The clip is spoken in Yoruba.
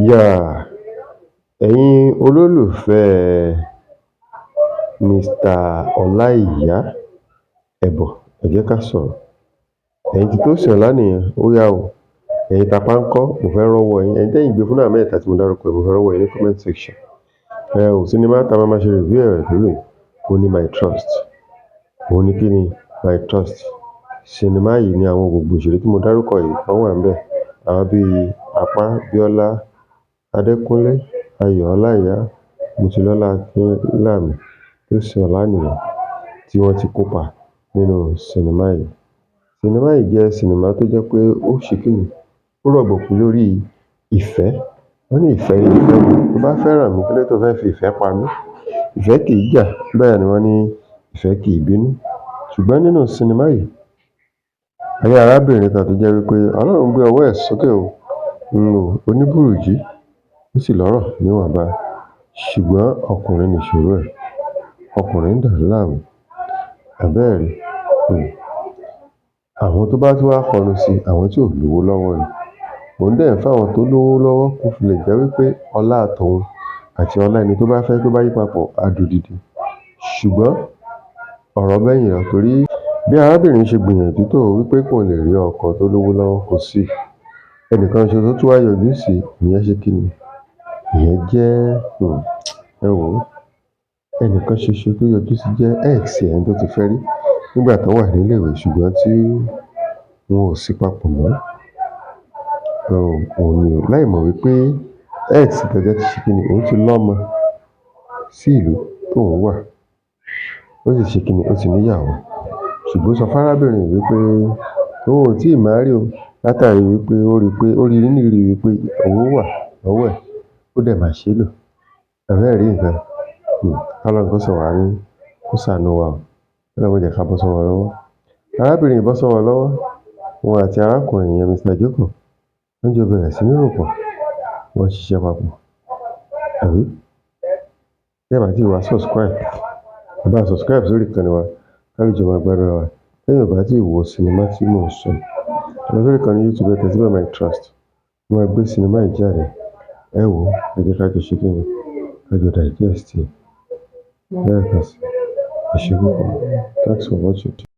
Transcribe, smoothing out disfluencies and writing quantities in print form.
Yeah, ẹ̀yin olólùfẹ́ Mr. Olaiya, ẹ bọ̀, ẹ jẹ́ ká sọ̀rọ̀. Ẹ̀yin tí Tosin Olaniyan, ó yá o. Ẹ̀yin tàpá ńkọ́, mo fẹ́ rọ́wọ́ yín. Ẹ̀yin tẹ́yin gbé fún náà mẹ́ta tí mo dárúkọ ẹ̀, mo fẹ́ rọ́wọ́ yín ní comment section. Sinimá tá a máa ṣe review ẹ̀ lónìí, ó ní My Trust. Òun ni kí ni My Trust? Sinimá yìí ni àwọn gbogbo òṣèré tí mo dárúkọ yìí wọ́n wà ńbẹ̀. Àwọn bíi Apá, Bíọ́lá, Adékúnlé, Ayọ̀, Olaiya, Motilola, Akínlámì, Tosin Olaniyan tí wọ́n ti kópa nínú sinimá yìí. Sinimá yìí jẹ́ sinimá tó jẹ́ pé ó ṣe kíni, ó rọ̀gbọ̀kú lórí ìfẹ́. Wọ́n ní ìfẹ́ ni ìfẹ́ ni. Tó bá fẹ́ràn mi, kí ló tó fẹ́ fi ìfẹ́ pa mí? Ìfẹ́ kì í jà, bẹ́ẹ̀ ni wọ́n ní ìfẹ́ kì í bínú. Ṣùgbọ́n nínú sinimá yìí, a rí arábìnrin kan tó jẹ́ wípé Ọlọ́run gbé ọwọ́ ẹ̀ sókè o. Oníbùrùjí, ó sì lọ́rọ̀ níwọ̀nba. Ṣùgbọ́n ọkùnrin nìṣòro ẹ̀. Ọkùnrin ń dà á láàmú. Àbẹ́ẹ̀ rí. Àwọn tó bá tún wá kọnu sí àwọn tí ò lówó lọ́wọ́ ni. Òun dẹ̀ ń fáwọn tó lówó lọ́wọ́ kó fi lè jẹ́ wípé ọlá tòun àti ọlá ẹni tó bá fẹ́ tó bá yí papọ̀ á dodidi. Ṣùgbọ́n ọ̀rọ̀ bẹ́yìn lọ torí bí arábìnrin ṣe gbìyànjú tó wípé kò lè rí ọkọ tó lówó lọ́wọ́ kò sí. Ẹnìkan ṣoṣo tó tún wá yọjú sí ìyẹn ṣe kíni? Ìyẹn jẹ́ ẹ wò ó. Ẹnìkan ṣoṣo tó yọjú sí jẹ́ ex ẹni tó ti fẹ́ rí nígbà tó wà nílé ìwé ṣùgbọ́n tí wọn ò sí papọ̀ mọ́. Òun ni o, láì mọ̀ wípé ex gẹ́gẹ́ ti ṣe kíni, òun ti lọ́mọ sí ìlú tóun wà. Ó sì ṣe kíni, ó ti níyàwó. Ṣùgbọ́n ó sọ fún arábìnrin yìí wípé òun ò tíì marry o látàrí wípé ó rí nírí wípé owó wà lọ́wọ́ ẹ̀, ó dẹ̀ máa ṣe lò. Àbẹ́ẹ̀ rí nǹkan. K'Ọlọ́run kó ṣọ́ wa ní, kó ṣàánú wa o. K'Ọlọ́run má jẹ́ ká bọ́ sọ́wọ́ lọ́wọ́. Arábìnrin yìí bọ́ sọ́wọ́ lọ́wọ́. Òun àti arákùnrin yẹn Mr. Joko, wọ́n jọ bẹ̀rẹ̀ sí ní rò pọ̀. Wọ́n ń ṣiṣẹ́ papọ̀. Àbí? Tí ẹ bá tí wá subscribe, ẹ bá subscribe sórí ìkànnì wa, ká lè jọ máa gbádùn wa. Tẹ́yin ò bá tí wo sinimá tí mò ń sọ, ẹ lọ sórí ìkànnì YouTube ẹ tẹ síbẹ̀ My Trust. Wọ́n máa gbé sinimá yìí jáde. Ẹ wò ó, ẹ jẹ́ ká jọ ṣe kíni, ká jọ digest ẹ̀. Lẹ́ẹ̀kan sí, ẹ ṣé púpọ̀. Thanks for watching.